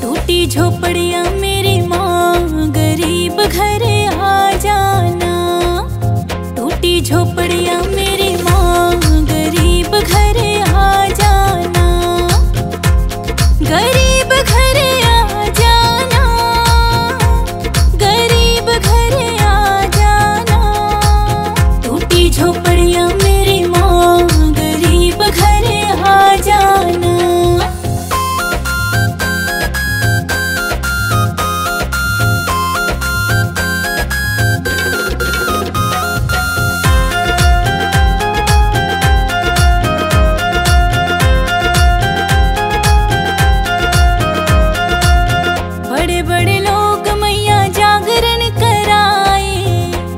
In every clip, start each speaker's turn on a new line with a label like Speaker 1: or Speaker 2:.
Speaker 1: टूटी झोपड़ियाँ मेरी माँ, गरीब घर आ जाना। टूटी झोपड़ियाँ मेरी माँ, गरीब घर आ जाना। गरीब घर आ जाना, गरीब घर आ जाना। टूटी झोपड़ियाँ मेरी माँ, गरीब घर आ जाना। बड़े बड़े लोग मैया जागरण कराए,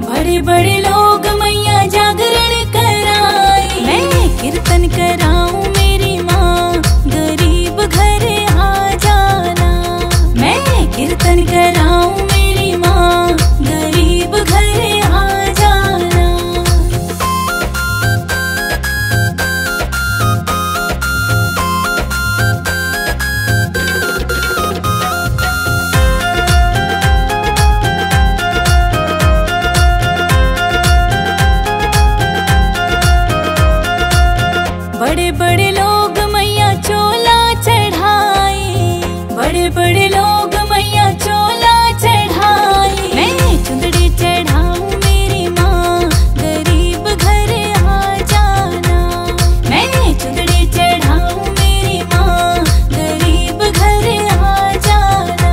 Speaker 1: बड़े बड़े लोग मैया जागरण कराए। मैं कीर्तन कराऊं मेरी माँ, गरीब घर आ जाना। मैं कीर्तन कराऊं मेरी माँ, गरीब घर आ जाना। बड़े बड़े लोग मैया चोला चढ़ाए, बड़े बड़े लोग मैया चोला चढ़ाए। मैं चुंदड़ी चढ़ाऊं मेरी माँ, गरीब घर आ जाना। मैं चुंदड़ी चढ़ाऊं मेरी माँ, गरीब घर आ जाना।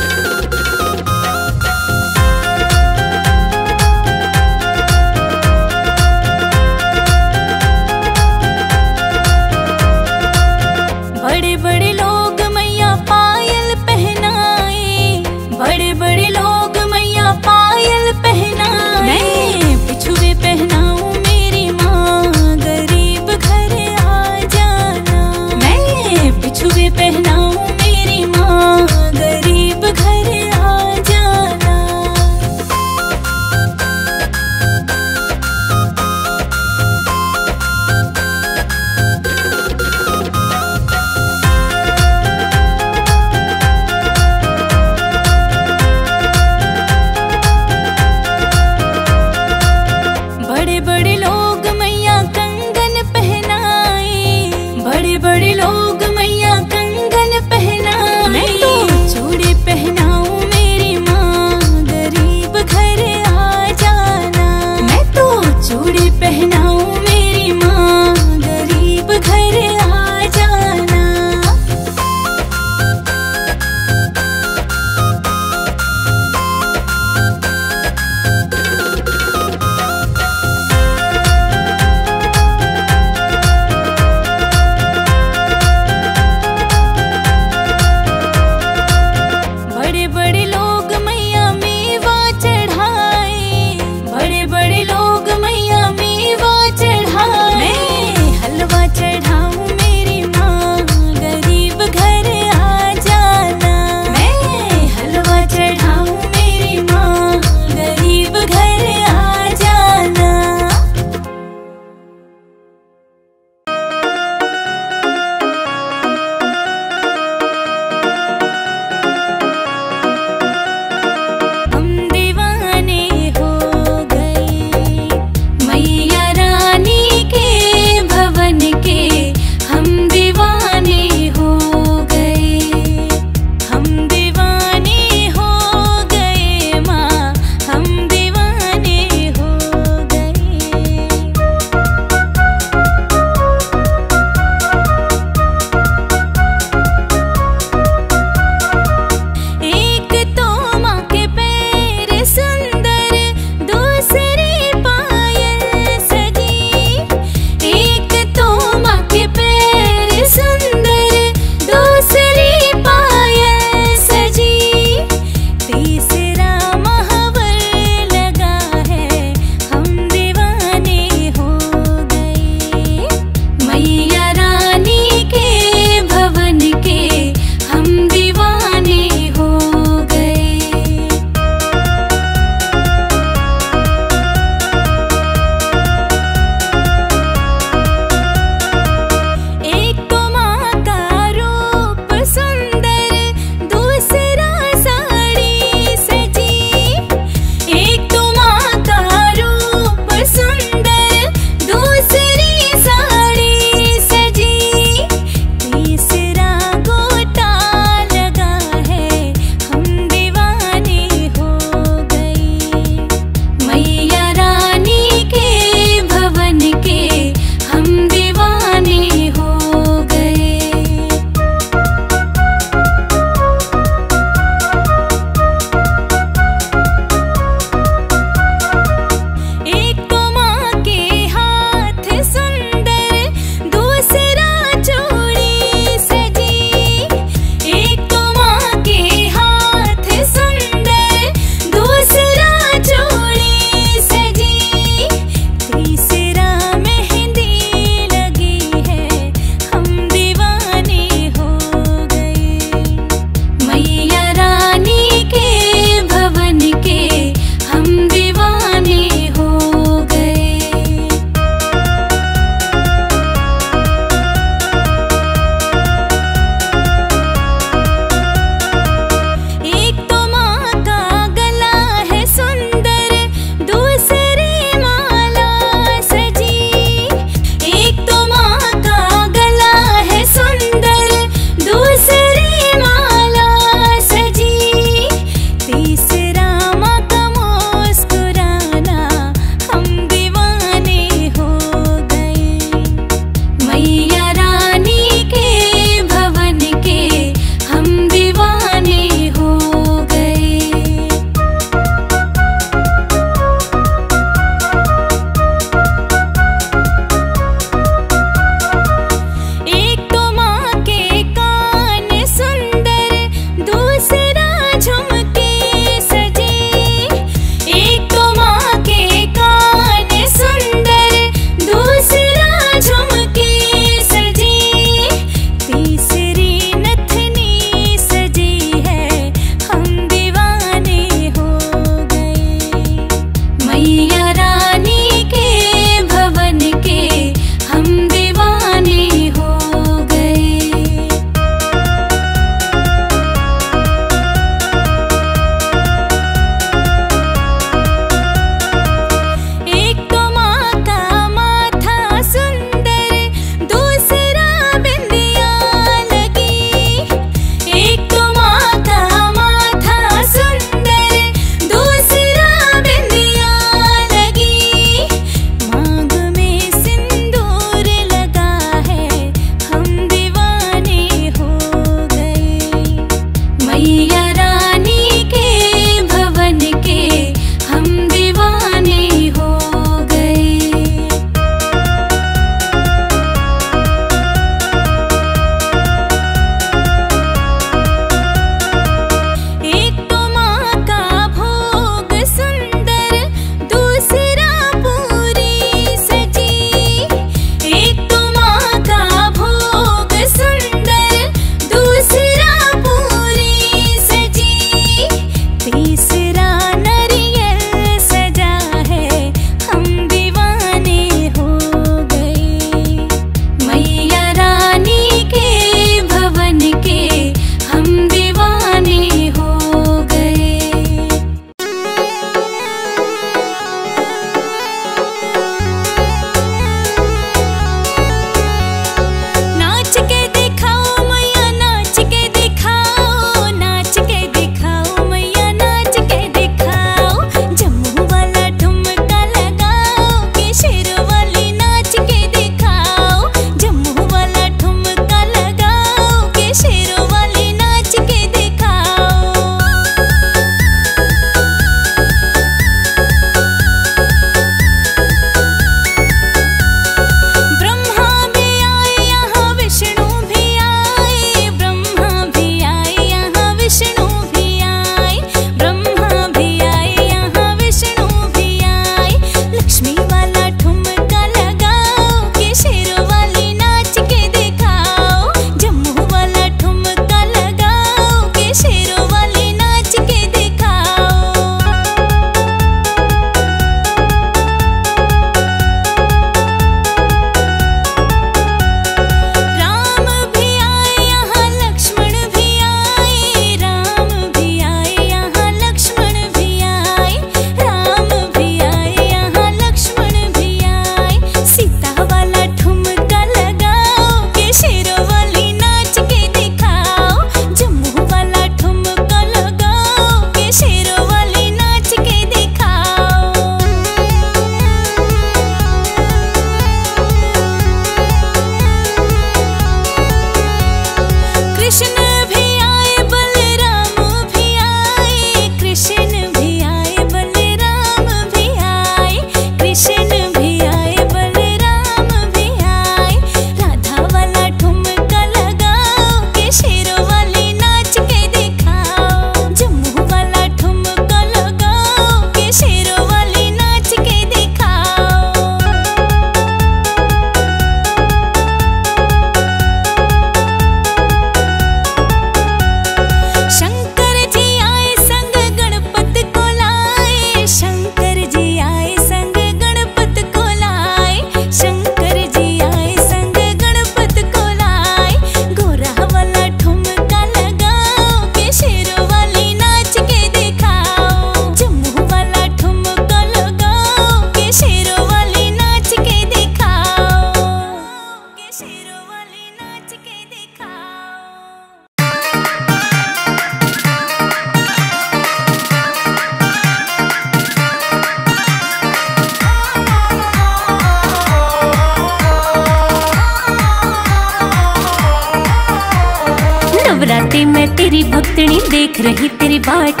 Speaker 1: नवरात्रि में तेरी भक्तनी देख रही तेरी बाट,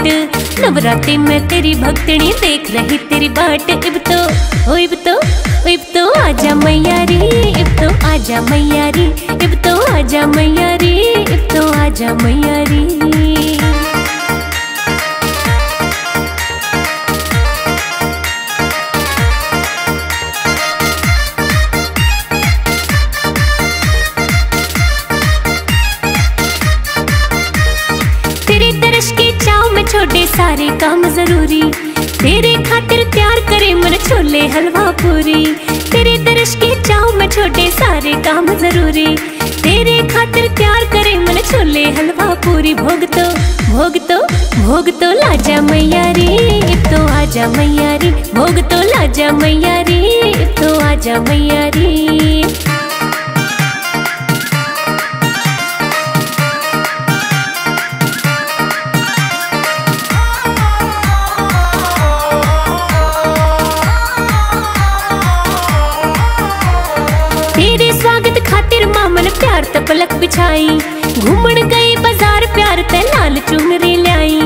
Speaker 1: नवरात्रि में तेरी भक्तनी देख रही तेरी बाट। इब तो आजा मैया रे, इब तो आजा मैया रे, इब तो आजा मैया रे, इब तो आजा मैया रे। छोटे सारे काम जरूरी, तेरे खातिर तैयार करे मन छोले हलवा पूरी। तेरे दर्श के चाव में छोटे सारे काम जरूरी, तेरे खातिर तैयार करे मन छोले हलवा पूरी। भोग तो लाजा मैया रे, इब तो आजा मैया रे, भोग तो लाजा मैया रे, इब तो आजा मैया रे। मामन प्यार ते पलक बिछाई, घूमन गई बाजार प्यार ते लाल चुनरी लाई।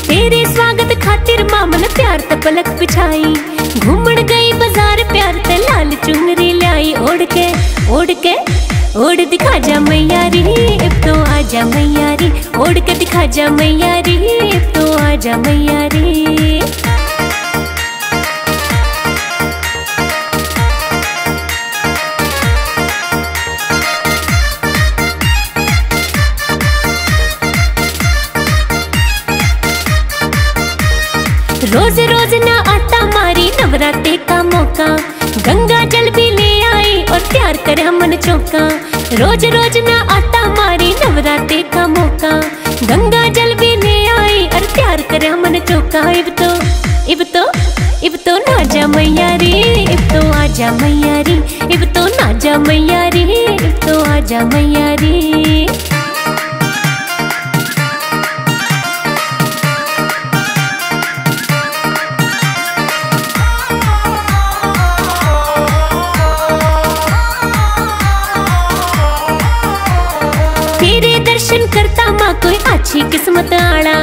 Speaker 1: तेरे स्वागत खातिर मामन प्यार ते पलक बिछाई, घूमन गई बाजार प्यार ते लाल चुनरी लाई। ओढ़ दिखा जा मैया रे, इब तो आजा मैया रे, ओढ़ के दिखा जा मैया रे, इब तो आजा मैया रे। रोज रोज ना आता मारी नवरात्रि का मौका, गंगा जल भी ले आई और तैयार करे मन चौका। रोज रोज ना आता मारी नवरात्रि का मौका, गंगा जल भी ले आई और तैयार करे मन चौका। इब तो ना जा मैया रे, इब तो आजा मैया रे, इब तो ना जा मैया रे, इब तो आजा मैया रे। करता माँ कोई अच्छी किस्मत आड़ा,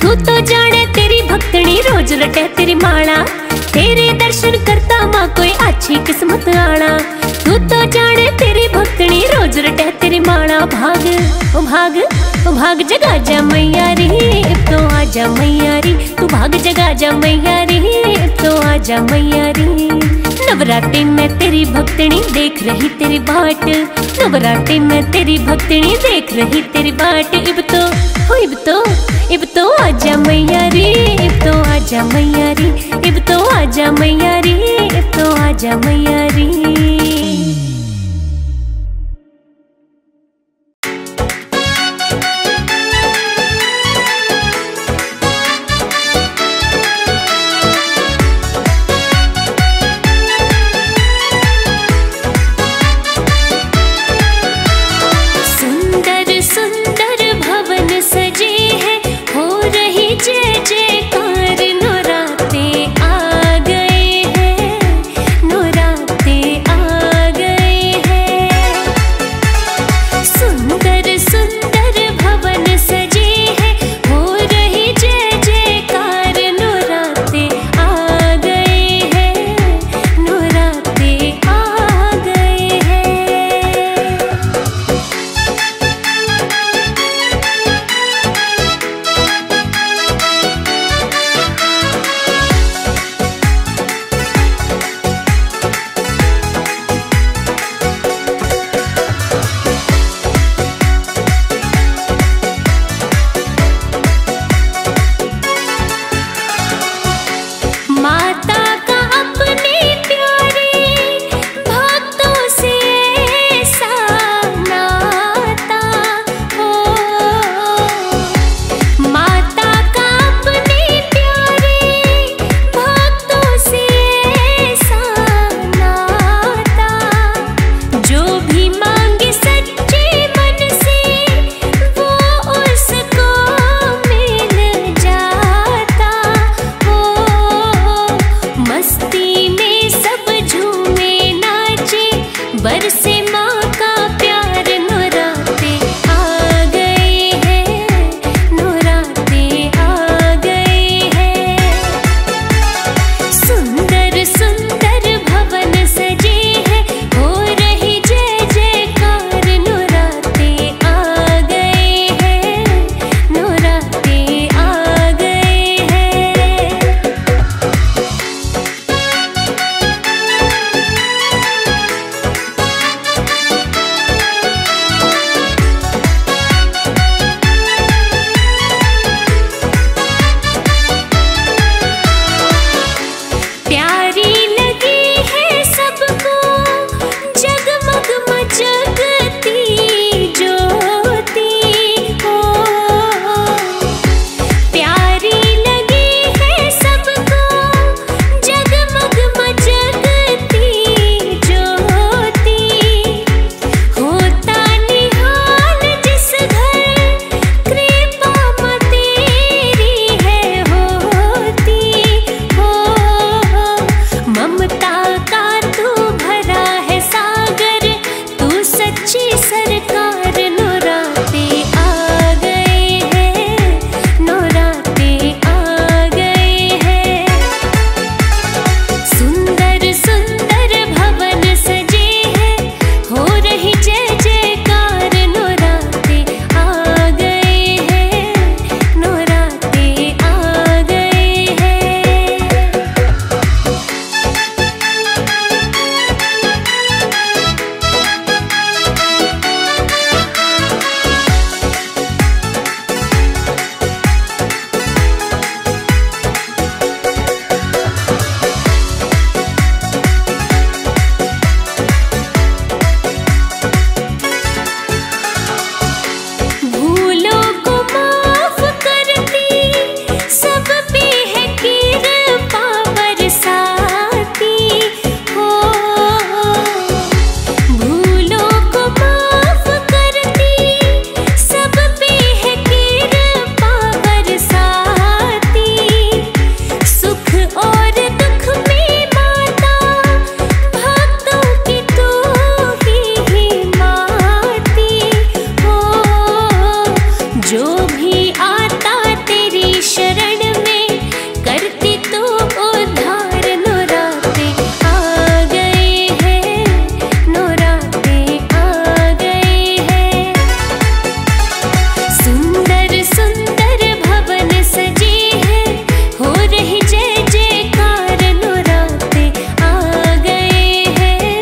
Speaker 1: तू तो जाने तेरी भक्तनी रोज रटे तेरी माला। तेरे दर्शन करता माँ कोई अच्छी किस्मत आड़ा, तू तो जाने तेरी भक्तनी रोज रटे तेरी माला। भाग जगा जा मैया रे, इब तो आजा मैया रे, तू भाग जगा जा मैया रे, इब तो आजा मैया रे। नवरात्रि में तेरी भक्तनी देख रही तेरी बाट, नवरात्रि में तेरी भक्तनी देख रही तेरी बाट। इब तो आजा मैया रे, इब तो आजा मैया रे, इब तो आजा मैया रे, इब तो आजा मैया रे।
Speaker 2: जय जयकार नवरात्रे आ गए हैं, नवरात्रे
Speaker 1: जो भी आता तेरी शरण में करती तू उद्धार। नौराते आ गए हैं, नौराते आ गए हैं। सुंदर सुंदर भवन सजे हैं, हो रही जय जयकार। नौराते आ गए हैं,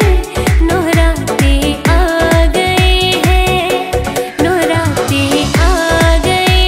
Speaker 1: नौराते आ गए हैं, नौराते आ गए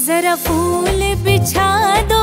Speaker 1: जरा फूल बिछा दो